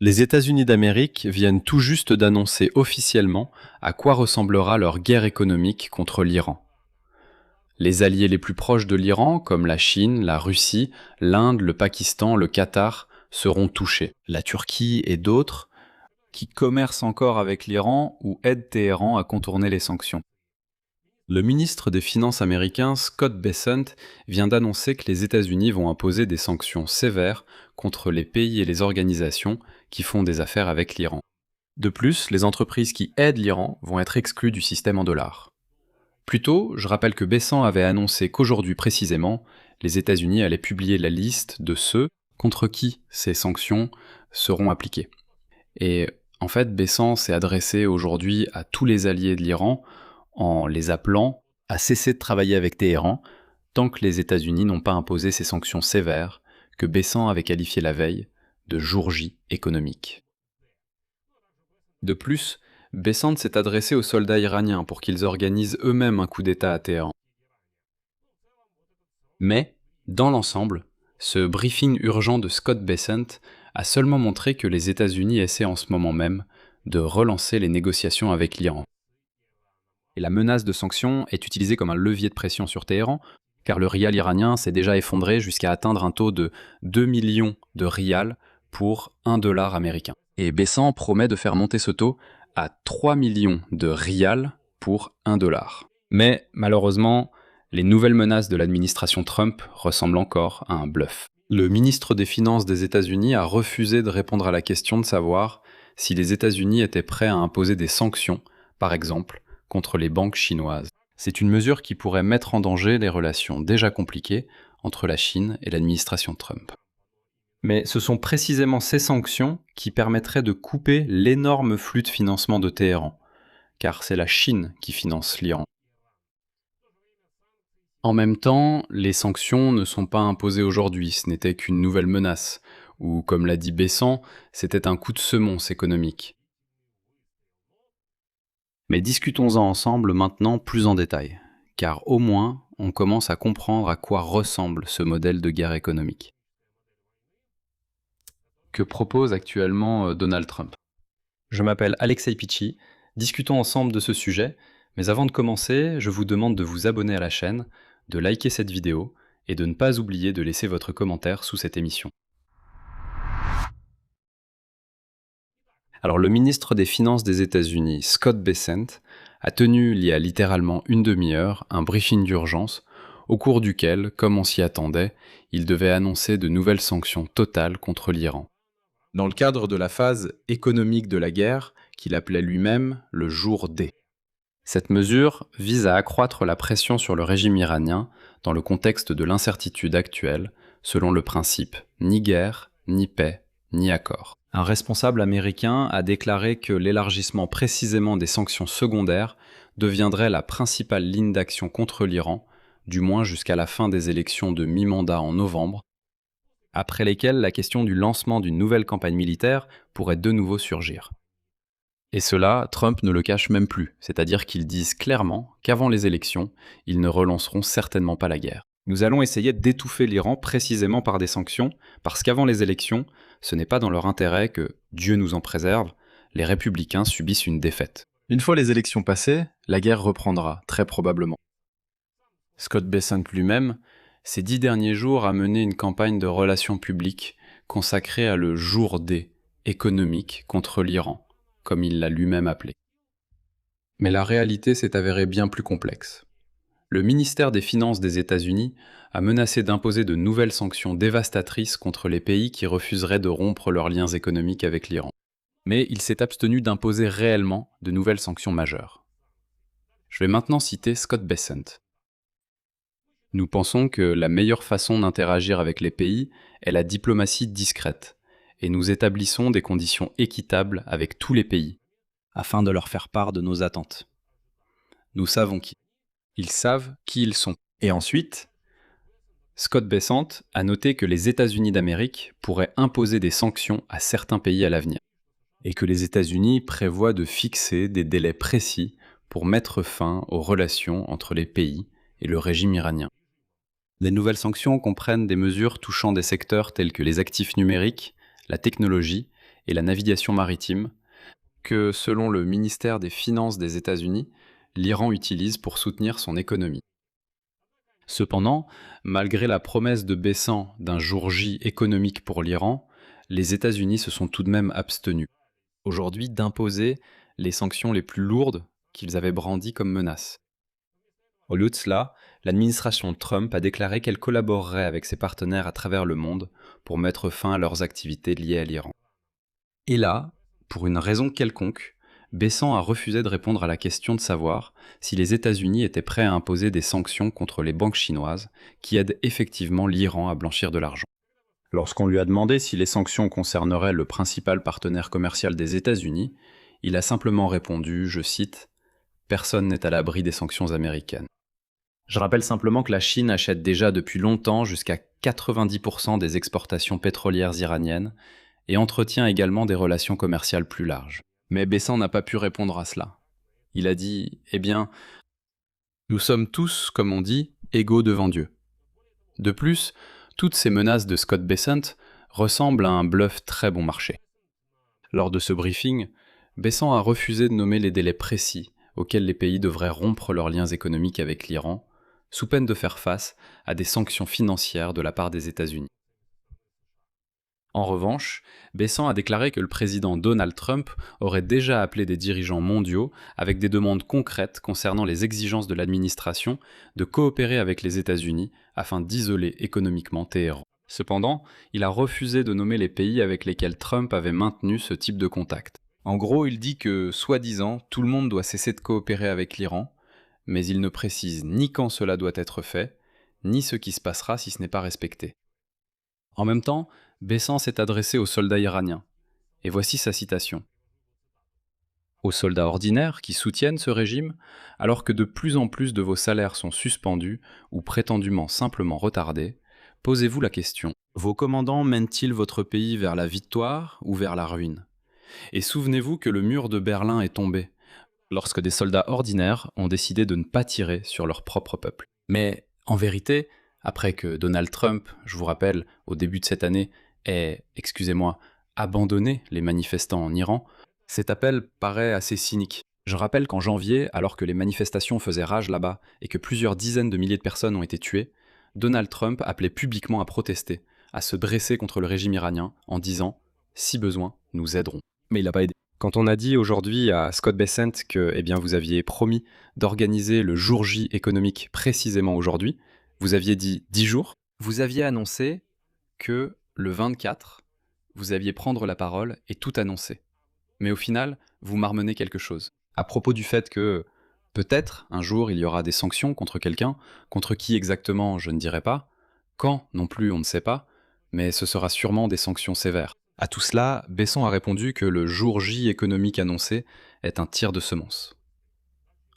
Les États-Unis d'Amérique viennent tout juste d'annoncer officiellement à quoi ressemblera leur guerre économique contre l'Iran. Les alliés les plus proches de l'Iran, comme la Chine, la Russie, l'Inde, le Pakistan, le Qatar, seront touchés. La Turquie et d'autres, qui commercent encore avec l'Iran ou aident Téhéran à contourner les sanctions. Le ministre des Finances américain, Scott Bessent, vient d'annoncer que les États-Unis vont imposer des sanctions sévères contre les pays et les organisations qui font des affaires avec l'Iran. De plus, les entreprises qui aident l'Iran vont être exclues du système en dollars. Plus tôt, je rappelle que Bessent avait annoncé qu'aujourd'hui précisément, les États-Unis allaient publier la liste de ceux contre qui ces sanctions seront appliquées. Et en fait, Bessent s'est adressé aujourd'hui à tous les alliés de l'Iran en les appelant à cesser de travailler avec Téhéran tant que les États-Unis n'ont pas imposé ces sanctions sévères que Bessent avait qualifiées la veille de jour J économique. De plus, Bessent s'est adressé aux soldats iraniens pour qu'ils organisent eux-mêmes un coup d'État à Téhéran. Mais, dans l'ensemble, ce briefing urgent de Scott Bessent a seulement montré que les États-Unis essaient en ce moment même de relancer les négociations avec l'Iran. Et la menace de sanctions est utilisée comme un levier de pression sur Téhéran, car le rial iranien s'est déjà effondré jusqu'à atteindre un taux de 2 millions de rials pour 1 dollar américain. Et Bessent promet de faire monter ce taux à 3 millions de rials pour 1 dollar. Mais malheureusement, les nouvelles menaces de l'administration Trump ressemblent encore à un bluff. Le ministre des Finances des États-Unis a refusé de répondre à la question de savoir si les États-Unis étaient prêts à imposer des sanctions, par exemple, contre les banques chinoises. C'est une mesure qui pourrait mettre en danger les relations déjà compliquées entre la Chine et l'administration Trump. Mais ce sont précisément ces sanctions qui permettraient de couper l'énorme flux de financement de Téhéran, car c'est la Chine qui finance l'Iran. En même temps, les sanctions ne sont pas imposées aujourd'hui, ce n'était qu'une nouvelle menace, ou comme l'a dit Bessent, c'était un coup de semonce économique. Mais discutons-en ensemble maintenant plus en détail, car au moins on commence à comprendre à quoi ressemble ce modèle de guerre économique. Que propose actuellement Donald Trump? Je m'appelle Alexei Pichi, discutons ensemble de ce sujet, mais avant de commencer, je vous demande de vous abonner à la chaîne, de liker cette vidéo et de ne pas oublier de laisser votre commentaire sous cette émission. Alors le ministre des Finances des États-Unis, Scott Bessent, a tenu il y a littéralement une demi-heure un briefing d'urgence au cours duquel, comme on s'y attendait, il devait annoncer de nouvelles sanctions totales contre l'Iran. Dans le cadre de la phase économique de la guerre, qu'il appelait lui-même le jour D. Cette mesure vise à accroître la pression sur le régime iranien dans le contexte de l'incertitude actuelle, selon le principe ni guerre, ni paix, ni accord. Un responsable américain a déclaré que l'élargissement précisément des sanctions secondaires deviendrait la principale ligne d'action contre l'Iran, du moins jusqu'à la fin des élections de mi-mandat en novembre, après lesquelles la question du lancement d'une nouvelle campagne militaire pourrait de nouveau surgir. Et cela, Trump ne le cache même plus, c'est-à-dire qu'ils disent clairement qu'avant les élections, ils ne relanceront certainement pas la guerre. Nous allons essayer d'étouffer l'Iran précisément par des sanctions, parce qu'avant les élections, ce n'est pas dans leur intérêt que, Dieu nous en préserve, les républicains subissent une défaite. Une fois les élections passées, la guerre reprendra, très probablement. Scott Bessent lui-même, ces 10 derniers jours, a mené une campagne de relations publiques consacrée à le jour D économique contre l'Iran, comme il l'a lui-même appelé. Mais la réalité s'est avérée bien plus complexe. Le ministère des Finances des États-Unis a menacé d'imposer de nouvelles sanctions dévastatrices contre les pays qui refuseraient de rompre leurs liens économiques avec l'Iran. Mais il s'est abstenu d'imposer réellement de nouvelles sanctions majeures. Je vais maintenant citer Scott Bessent. Nous pensons que la meilleure façon d'interagir avec les pays est la diplomatie discrète, et nous établissons des conditions équitables avec tous les pays, afin de leur faire part de nos attentes. Nous savons qui. Ils savent qui ils sont. Et ensuite, Scott Bessent a noté que les États-Unis d'Amérique pourraient imposer des sanctions à certains pays à l'avenir, et que les États-Unis prévoient de fixer des délais précis pour mettre fin aux relations entre les pays et le régime iranien. Les nouvelles sanctions comprennent des mesures touchant des secteurs tels que les actifs numériques, la technologie et la navigation maritime que, selon le ministère des Finances des États-Unis, l'Iran utilise pour soutenir son économie. Cependant, malgré la promesse de Besant d'un jour J économique pour l'Iran, les États-Unis se sont tout de même abstenus, aujourd'hui, d'imposer les sanctions les plus lourdes qu'ils avaient brandies comme menace. Au lieu de cela, l'administration Trump a déclaré qu'elle collaborerait avec ses partenaires à travers le monde pour mettre fin à leurs activités liées à l'Iran. Et là, pour une raison quelconque, Besant a refusé de répondre à la question de savoir si les États-Unis étaient prêts à imposer des sanctions contre les banques chinoises qui aident effectivement l'Iran à blanchir de l'argent. Lorsqu'on lui a demandé si les sanctions concerneraient le principal partenaire commercial des États-Unis, il a simplement répondu, je cite, « Personne n'est à l'abri des sanctions américaines ». Je rappelle simplement que la Chine achète déjà depuis longtemps jusqu'à 90% des exportations pétrolières iraniennes et entretient également des relations commerciales plus larges. Mais Besant n'a pas pu répondre à cela. Il a dit « Eh bien, nous sommes tous, comme on dit, égaux devant Dieu ». De plus, toutes ces menaces de Scott Bessent ressemblent à un bluff très bon marché. Lors de ce briefing, Besant a refusé de nommer les délais précis auxquels les pays devraient rompre leurs liens économiques avec l'Iran, sous peine de faire face à des sanctions financières de la part des États-Unis. En revanche, Besant a déclaré que le président Donald Trump aurait déjà appelé des dirigeants mondiaux avec des demandes concrètes concernant les exigences de l'administration de coopérer avec les États-Unis afin d'isoler économiquement Téhéran. Cependant, il a refusé de nommer les pays avec lesquels Trump avait maintenu ce type de contact. En gros, il dit que, soi-disant, tout le monde doit cesser de coopérer avec l'Iran, mais il ne précise ni quand cela doit être fait, ni ce qui se passera si ce n'est pas respecté. En même temps, Besant s'est adressé aux soldats iraniens, et voici sa citation. Aux soldats ordinaires qui soutiennent ce régime, alors que de plus en plus de vos salaires sont suspendus ou prétendument simplement retardés, posez-vous la question, vos commandants mènent-ils votre pays vers la victoire ou vers la ruine ? Et souvenez-vous que le mur de Berlin est tombé, lorsque des soldats ordinaires ont décidé de ne pas tirer sur leur propre peuple. Mais, en vérité, après que Donald Trump, je vous rappelle, au début de cette année, ait, abandonné les manifestants en Iran, cet appel paraît assez cynique. Je rappelle qu'en janvier, alors que les manifestations faisaient rage là-bas et que plusieurs dizaines de milliers de personnes ont été tuées, Donald Trump appelait publiquement à protester, à se dresser contre le régime iranien en disant « si besoin, nous aiderons ». Mais il n'a pas aidé. Quand on a dit aujourd'hui à Scott Bessent que vous aviez promis d'organiser le jour J économique précisément aujourd'hui, vous aviez dit 10 jours, vous aviez annoncé que le 24, vous alliez prendre la parole et tout annoncer. Mais au final, vous marmonnez quelque chose. À propos du fait que peut-être un jour il y aura des sanctions contre quelqu'un, contre qui exactement je ne dirai pas, quand non plus on ne sait pas, mais ce sera sûrement des sanctions sévères. À tout cela, Besant a répondu que le jour J économique annoncé est un tir de semonce.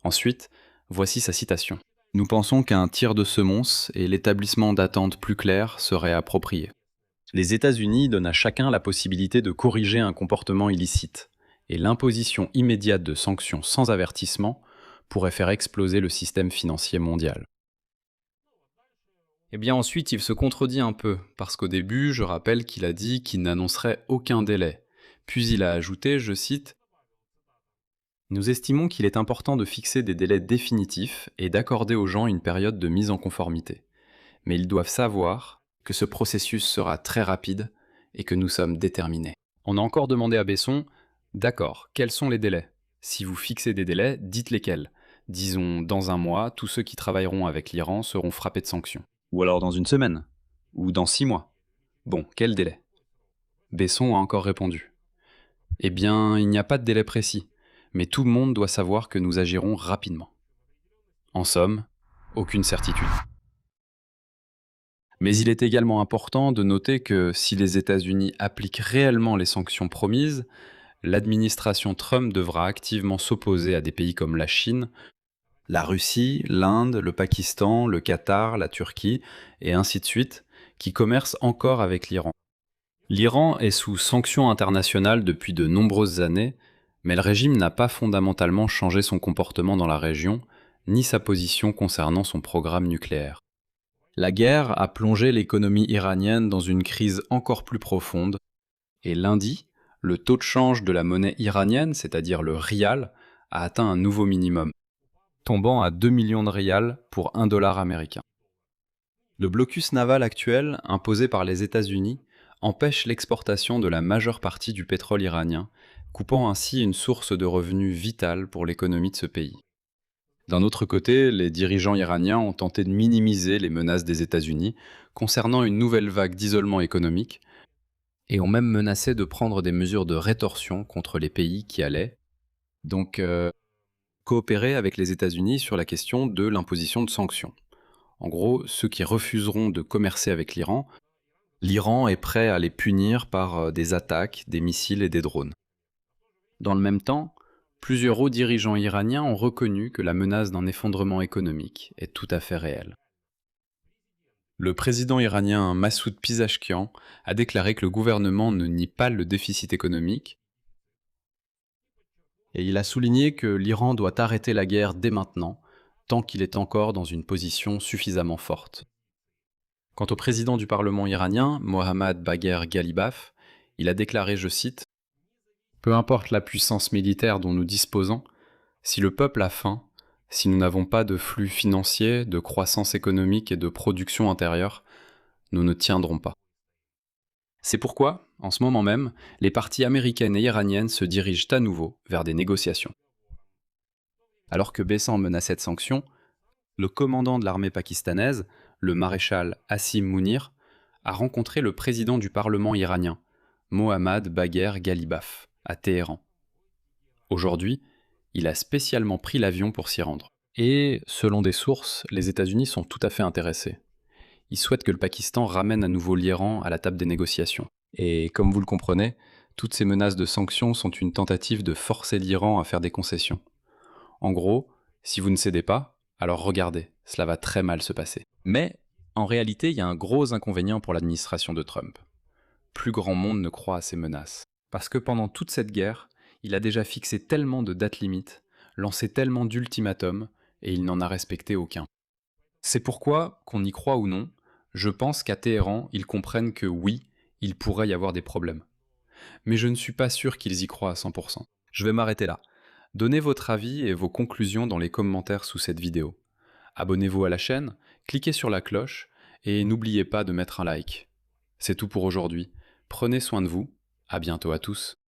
Ensuite, voici sa citation. « Nous pensons qu'un tir de semonce et l'établissement d'attentes plus claires seraient appropriés. Les États-Unis donnent à chacun la possibilité de corriger un comportement illicite, et l'imposition immédiate de sanctions sans avertissement pourrait faire exploser le système financier mondial. » Eh bien ensuite, il se contredit un peu, parce qu'au début, je rappelle qu'il a dit qu'il n'annoncerait aucun délai. Puis il a ajouté, je cite, « Nous estimons qu'il est important de fixer des délais définitifs et d'accorder aux gens une période de mise en conformité. Mais ils doivent savoir que ce processus sera très rapide et que nous sommes déterminés. » On a encore demandé à Besson, « D'accord, quels sont les délais ? Si vous fixez des délais, dites lesquels. Disons, dans un mois, tous ceux qui travailleront avec l'Iran seront frappés de sanctions. Ou alors dans une semaine. Ou dans 6 mois. Bon, quel délai ? » Besson a encore répondu. « Eh bien, il n'y a pas de délai précis, mais tout le monde doit savoir que nous agirons rapidement. » En somme, aucune certitude. Mais il est également important de noter que si les États-Unis appliquent réellement les sanctions promises, l'administration Trump devra activement s'opposer à des pays comme la Chine, la Russie, l'Inde, le Pakistan, le Qatar, la Turquie, et ainsi de suite, qui commercent encore avec l'Iran. L'Iran est sous sanctions internationales depuis de nombreuses années, mais le régime n'a pas fondamentalement changé son comportement dans la région, ni sa position concernant son programme nucléaire. La guerre a plongé l'économie iranienne dans une crise encore plus profonde, et lundi, le taux de change de la monnaie iranienne, c'est-à-dire le rial, a atteint un nouveau minimum, tombant à 2 millions de rials pour 1 dollar américain. Le blocus naval actuel, imposé par les États-Unis, empêche l'exportation de la majeure partie du pétrole iranien, coupant ainsi une source de revenus vitale pour l'économie de ce pays. D'un autre côté, les dirigeants iraniens ont tenté de minimiser les menaces des États-Unis concernant une nouvelle vague d'isolement économique et ont même menacé de prendre des mesures de rétorsion contre les pays qui allaient donc coopérer avec les États-Unis sur la question de l'imposition de sanctions. En gros, ceux qui refuseront de commercer avec l'Iran, l'Iran est prêt à les punir par des attaques, des missiles et des drones. Dans le même temps, plusieurs hauts dirigeants iraniens ont reconnu que la menace d'un effondrement économique est tout à fait réelle. Le président iranien Massoud Pezeshkian a déclaré que le gouvernement ne nie pas le déficit économique et il a souligné que l'Iran doit arrêter la guerre dès maintenant, tant qu'il est encore dans une position suffisamment forte. Quant au président du Parlement iranien, Mohammad Bagher Ghalibaf, il a déclaré, je cite, « Peu importe la puissance militaire dont nous disposons, si le peuple a faim, si nous n'avons pas de flux financiers, de croissance économique et de production intérieure, nous ne tiendrons pas. » C'est pourquoi, en ce moment même, les parties américaines et iraniennes se dirigent à nouveau vers des négociations. Alors que Bessan menaçait de sanctions, le commandant de l'armée pakistanaise, le maréchal Asim Mounir, a rencontré le président du Parlement iranien, Mohammad Bagher Ghalibaf, à Téhéran. Aujourd'hui, il a spécialement pris l'avion pour s'y rendre. Et, selon des sources, les États-Unis sont tout à fait intéressés. Ils souhaitent que le Pakistan ramène à nouveau l'Iran à la table des négociations. Et comme vous le comprenez, toutes ces menaces de sanctions sont une tentative de forcer l'Iran à faire des concessions. En gros, si vous ne cédez pas, alors regardez, cela va très mal se passer. Mais, en réalité, il y a un gros inconvénient pour l'administration de Trump. Plus grand monde ne croit à ces menaces. Parce que pendant toute cette guerre, il a déjà fixé tellement de dates limites, lancé tellement d'ultimatums, et il n'en a respecté aucun. C'est pourquoi, qu'on y croit ou non, je pense qu'à Téhéran, ils comprennent que oui, il pourrait y avoir des problèmes. Mais je ne suis pas sûr qu'ils y croient à 100%. Je vais m'arrêter là. Donnez votre avis et vos conclusions dans les commentaires sous cette vidéo. Abonnez-vous à la chaîne, cliquez sur la cloche et n'oubliez pas de mettre un like. C'est tout pour aujourd'hui. Prenez soin de vous. À bientôt à tous.